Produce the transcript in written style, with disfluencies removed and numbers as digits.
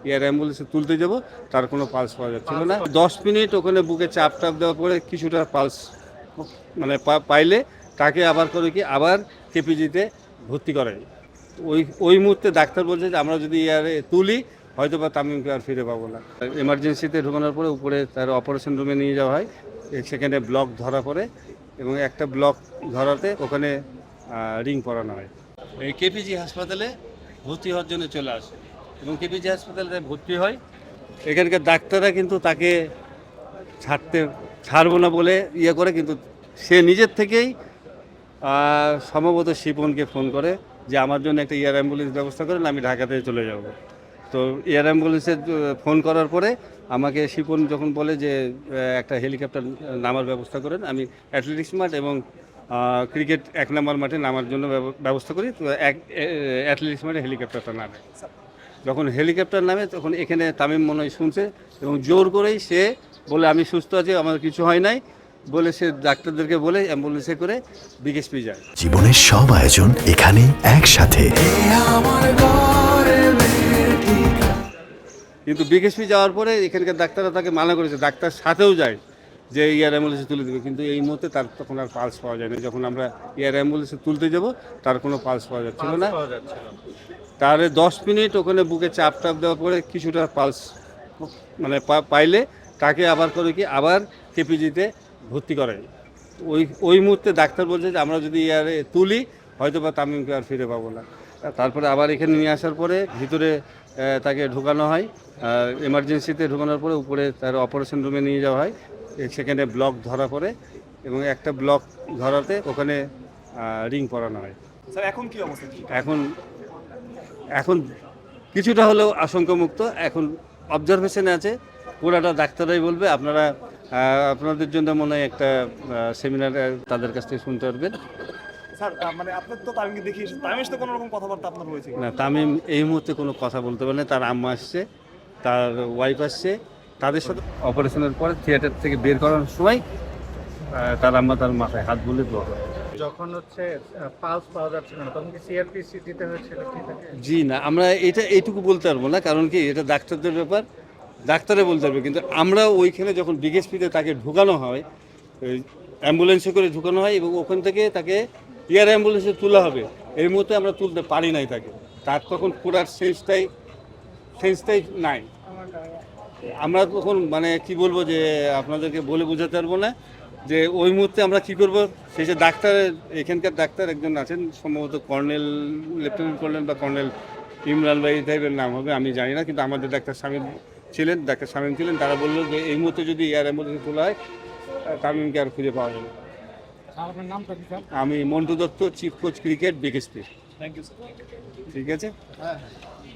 Air অ্যাম্বুলেন্সে তুলতে যাব, তার কোনো পালস পাওয়া যাচ্ছিল না। 10 মিনিট ওখানে বুকে চাপ টাপ দেওয়ার পরে কিছুটা পালস মানে পাইলে তাকে আবার করে কি আবার কেপিজিতে ভর্তি করাই। ওই মুহূর্তে ডাক্তার বলছে যে আমরা যদি এয়ারে তুলি হয়তো বা তামিমকে আর ফিরে পাবো না। এমার্জেন্সিতে ঢোকানোর পরে উপরে তার অপারেশন রুমে নিয়ে যাওয়া হয়, সেখানে ব্লক ধরা পড়ে এবং একটা ব্লক ধরাতে ওখানে রিং পরানো হয়। এই কেপিজি হাসপাতালে ভর্তি হওয়ার জন্য চলে আসে এবং কেপিজি হাসপাতালে ভর্তি হয়। এখানকার ডাক্তাররা কিন্তু তাকে ছাড়বো না বলে ইয়ে করে, কিন্তু সে নিজের থেকেই সম্ভবত শিপনকে ফোন করে যে আমার জন্য একটা এয়ার অ্যাম্বুলেন্স ব্যবস্থা করেন, আমি ঢাকাতে চলে যাব। তো এয়ার অ্যাম্বুলেন্সের ফোন করার পরে আমাকে শিপন যখন বলে যে একটা হেলিকপ্টার নামার ব্যবস্থা করেন, আমি অ্যাথলেটিক্স মাঠ এবং ক্রিকেট 1 নম্বর মাঠে নামার জন্য ব্যবস্থা করি। তো অ্যাথলেটিক্স মাঠে হেলিকপ্টারটা নামে। যখন হেলিকপ্টার নামে তখন এখানে তামিম মনে হয় শুনছে এবং জোর করেই সে বলে আমি সুস্থ আছি, আমার কিছু হয় নাই বলে সে ডাক্তারদেরকে বলে অ্যাম্বুলেন্সে করে বিকেএসপি যায়। জীবনের সব আয়োজন এখানে একসাথে। কিন্তু বিকেএসপি যাওয়ার পরে এখানকার ডাক্তাররা তাকে মানা করেছে, ডাক্তার সাথেও যায় যে এয়ার অ্যাম্বুলেন্সে তুলে দেবে, কিন্তু এই মুহূর্তে তার তখন আর পালস পাওয়া যায় না। যখন আমরা এয়ার অ্যাম্বুলেন্সে তুলতে যাব তার কোনো পালস পাওয়া যাচ্ছিল না। তাহলে 10 মিনিট ওখানে বুকে চাপ টাপ দেওয়ার পরে কিছুটা পালস মানে পাইলে তাকে আবার করে কি আবার কেপিজিতে ভর্তি করাই। ওই মুহূর্তে ডাক্তার বলছে যে আমরা যদি এয়ারে তুলি হয়তো বা তামিমকে আর ফিরে পাবো না। তারপরে আবার এখানে নিয়ে আসার পরে ভিতরে তাকে ঢোকানো হয়, এমার্জেন্সিতে ঢোকানোর পরে উপরে তার অপারেশন রুমে নিয়ে যাওয়া হয়, সেখানে ব্লক ধরা পড়ে এবং একটা ব্লক ধরাতে ওখানে রিং পরানো হয়। স্যার এখন কি অবস্থা? এখন কিছুটা হলেও আশঙ্কামুক্ত, এখন অবজারভেশনে আছে। পুরাটা ডাক্তাররাই বলবে, আপনাদের জন্য মনে হয় একটা সেমিনার তাদের কাছ থেকে শুনতে পারবেন। স্যার মানে আপনার তো তামিমকে দেখিয়েছেন, তামিমের সাথে কোনো রকম কথাবার্তা আপনার হয়েছে? না, তামিম এই মুহূর্তে কোনো কথা বলতে পারে না। তার আম্মা আসছে, তার ওয়াইফ আসছে, তাদের সাথে অপারেশনের পরে থিয়েটার থেকে বের করানোর সময় তার আম্মা তার মাথায় হাত বুলে দোয়া করে। যখন পালস পাওয়া যাচ্ছিল না তখন কি সিআরপিসি দিতে হয়েছিল? জি না, আমরা এইটুকু বলতে পারবো না, কারণ কি এটা ডাক্তারদের ব্যাপার, ডাক্তারে বলতে পারবে। কিন্তু আমরা ওইখানে যখন বিকেএসপিতে তাকে ঢুকানো হয়, অ্যাম্বুলেন্সে করে ঢুকানো হয় এবং ওখান থেকে তাকে এয়ার অ্যাম্বুলেন্সে তোলা হবে, এই মুহূর্তে আমরা তুলতে পারি নাই তাকে। তার তখন পুরার সেন্সটাই নাই। আমরা তখন মানে কি বলবো যে আপনাদেরকে বলে বোঝাতে পারবো না যে ওই মুহূর্তে আমরা কি করব। সেই যে ডাক্তার, এখানকার ডাক্তার একজন আছেন সম্ভবত কর্নেল, লেফটেন্যান্ট কর্নেল বা কর্নেল ইমরান ভাই টাইপের নাম হবে, আমি জানি না। কিন্তু আমাদের ডাক্তার শামীম ছিলেন, তারা বললো যে এই মুহূর্তে যদি এয়ার অ্যাম্বুলেন্সে তোলা হয় তামিমকে আর খুঁজে পাওয়া যাবে। আপনার নামটা কি স্যার? আমি Montu Dutta, chief coach cricket BKSP. Thank you sir. ঠিক আছে। হ্যাঁ।